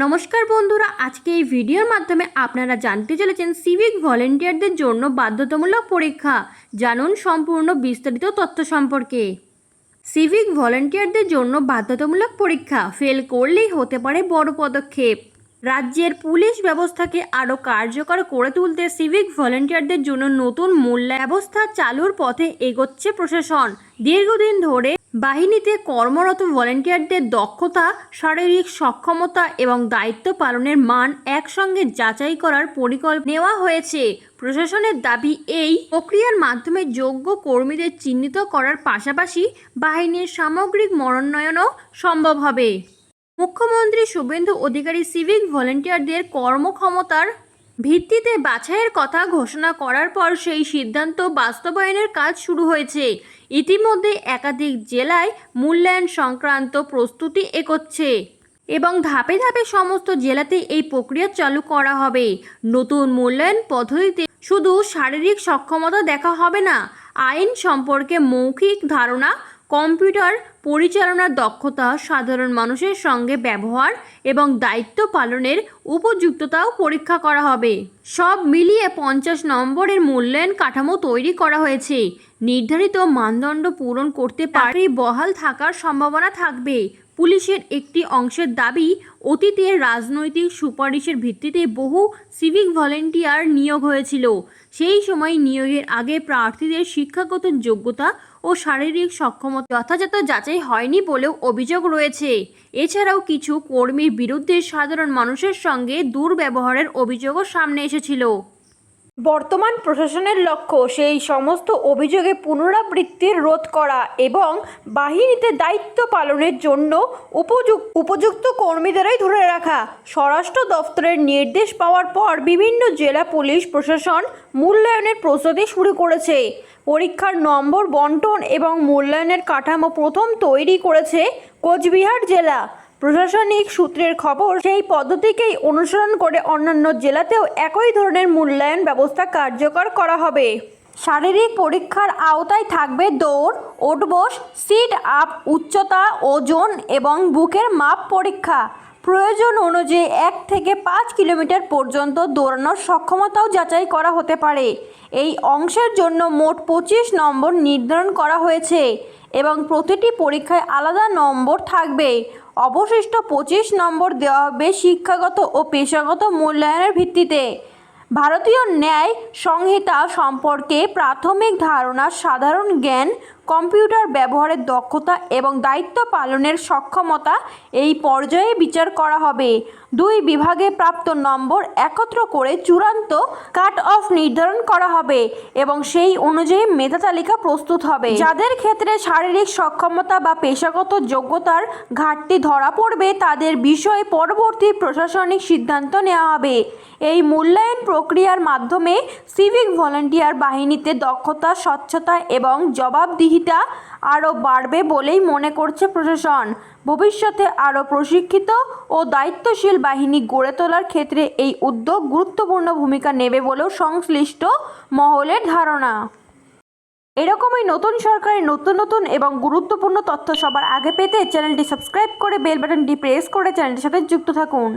নমস্কার বন্ধুরা, আজকে এই ভিডিওর মাধ্যমে আপনারা জানতে চলেছেন সিভিক ভলেন্টিয়ারদের জন্য বাধ্যতামূলক পরীক্ষা। জানুন সম্পূর্ণ বিস্তারিত তথ্য সম্পর্কে। সিভিক ভলেন্টিয়ারদের জন্য বাধ্যতামূলক পরীক্ষা, ফেল করলেই হতে পারে বড় পদক্ষেপ। রাজ্যের পুলিশ ব্যবস্থাকে আরও কার্যকর করে তুলতে সিভিক ভলেন্টিয়ারদের জন্য নতুন মূল্যায়ন ব্যবস্থা চালুর পথে এগোচ্ছে প্রশাসন। দীর্ঘদিন ধরে বাহিনীতে কর্মরত ভলেন্টিয়ারদের দক্ষতা, শারীরিক সক্ষমতা এবং দায়িত্ব পালনের মান একসঙ্গে যাচাই করার পরিকল্পনা নেওয়া হয়েছে। প্রশাসনের দাবি, এই প্রক্রিয়ার মাধ্যমে যোগ্য কর্মীদের চিহ্নিত করার পাশাপাশি বাহিনীর সামগ্রিক মনোনয়নও সম্ভব হবে। মুখ্যমন্ত্রী শুভেন্দু অধিকারী সিভিক ভলেন্টিয়ারদের কর্মক্ষমতার ভিত্তিতে বাছাইয়ের কথা ঘোষণা করার পর সেই সিদ্ধান্ত বাস্তবায়নের কাজ শুরু হয়েছে। ইতিমধ্যে একাধিক জেলায় মূল্যায়ন সংক্রান্ত প্রস্তুতি এগোচ্ছে এবং ধাপে ধাপে সমস্ত জেলাতে এই প্রক্রিয়া চালু করা হবে। নতুন মূল্যায়ন পদ্ধতিতে শুধু শারীরিক সক্ষমতা দেখা হবে না, আইন সম্পর্কে মৌখিক ধারণা, কম্পিউটার পরিচালনার দক্ষতা, সাধারণ মানুষের সঙ্গে ব্যবহার এবং দায়িত্ব পালনের উপযুক্ততাও পরীক্ষা করা হবে। সব মিলিয়ে 50 নম্বরের মূল্যায়ন কাঠামো তৈরি করা হয়েছে। নির্ধারিত মানদণ্ড পূরণ করতে পারে বহাল থাকার সম্ভাবনা থাকবে। পুলিশের একটি অংশের দাবি, অতীতের রাজনৈতিক সুপারিশের ভিত্তিতে বহু সিভিক ভলেন্টিয়ার নিয়োগ হয়েছিল। সেই সময় নিয়োগের আগে প্রার্থীদের শিক্ষাগত যোগ্যতা ও শারীরিক সক্ষমতা যথাযথ যাচাই হয়নি বলেও অভিযোগ রয়েছে। এছাড়াও কিছু কর্মীর বিরুদ্ধে সাধারণ মানুষের সঙ্গে দুর্ব্যবহারের অভিযোগও সামনে এসেছিল। বর্তমান প্রশাসনের লক্ষ্য সেই সমস্ত অভিযোগে পুনরাবৃত্তি রোধ করা এবং বাহিনীতে দায়িত্ব পালনের জন্য উপযুক্ত কর্মীদেরই ধরে রাখা। স্বরাষ্ট্র দফতরের নির্দেশ পাওয়ার পর বিভিন্ন জেলা পুলিশ প্রশাসন মূল্যায়নের প্রস্তুতি শুরু করেছে। পরীক্ষার নম্বর বন্টন এবং মূল্যায়নের কাঠামো প্রথম তৈরি করেছে কোচবিহার জেলা। প্রশাসনিক সূত্রের খবর, সেই পদ্ধতিকেই অনুসরণ করে অন্যান্য জেলাতেও একই ধরনের মূল্যায়ন ব্যবস্থা কার্যকর করা হবে। শারীরিক পরীক্ষার আওতায় থাকবে দৌড়, ওঠবোস, সিট আপ, উচ্চতা, ওজন এবং বুকের মাপ পরীক্ষা। প্রয়োজন অনুযায়ী 1 থেকে 5 কিলোমিটার পর্যন্ত দৌড়ানোর সক্ষমতাও যাচাই করা হতে পারে। এই অংশের জন্য মোট 25 নম্বর নির্ধারণ করা হয়েছে এবং প্রতিটি পরীক্ষায় আলাদা নম্বর থাকবে। অবশিষ্ট 25 নম্বর দেওয়া হবে শিক্ষাগত ও পেশাগত মূল্যায়নের ভিত্তিতে। ভারতীয় ন্যায় সংহিতা সম্পর্কে প্রাথমিক ধারণা, সাধারণ জ্ঞান, কম্পিউটার ব্যবহারের দক্ষতা এবং দায়িত্ব পালনের সক্ষমতা এই পর্যায়ে বিচার করা হবে। 2 বিভাগে প্রাপ্ত নম্বর একত্র করে চূড়ান্ত কাট অফ নির্ধারণ করা হবে এবং সেই অনুযায়ী মেধা তালিকা প্রস্তুত হবে। যাদের ক্ষেত্রে শারীরিক সক্ষমতা বা পেশাগত যোগ্যতার ঘাটতি ধরা পড়বে তাদের বিষয়ে পরবর্তী প্রশাসনিক সিদ্ধান্ত নেওয়া হবে। এই মূল্যায়ন প্রক্রিয়ার মাধ্যমে সিভিক ভলেন্টিয়ার বাহিনীতে দক্ষতা, স্বচ্ছতা এবং জবাবদিহিতা আরও বাড়বে বলেই মনে করছে প্রশাসন। ভবিষ্যতে আরও প্রশিক্ষিত ও দায়িত্বশীল বাহিনী গড়ে তোলার ক্ষেত্রে এই উদ্যোগ গুরুত্বপূর্ণ ভূমিকা নেবে বলেও সংশ্লিষ্ট মহলের ধারণা। এরকমই নতুন সরকারের নতুন এবং গুরুত্বপূর্ণ তথ্য সবার আগে পেতে চ্যানেলটি সাবস্ক্রাইব করে বেল বাটনটি প্রেস করে চ্যানেলটির সাথে যুক্ত থাকুন।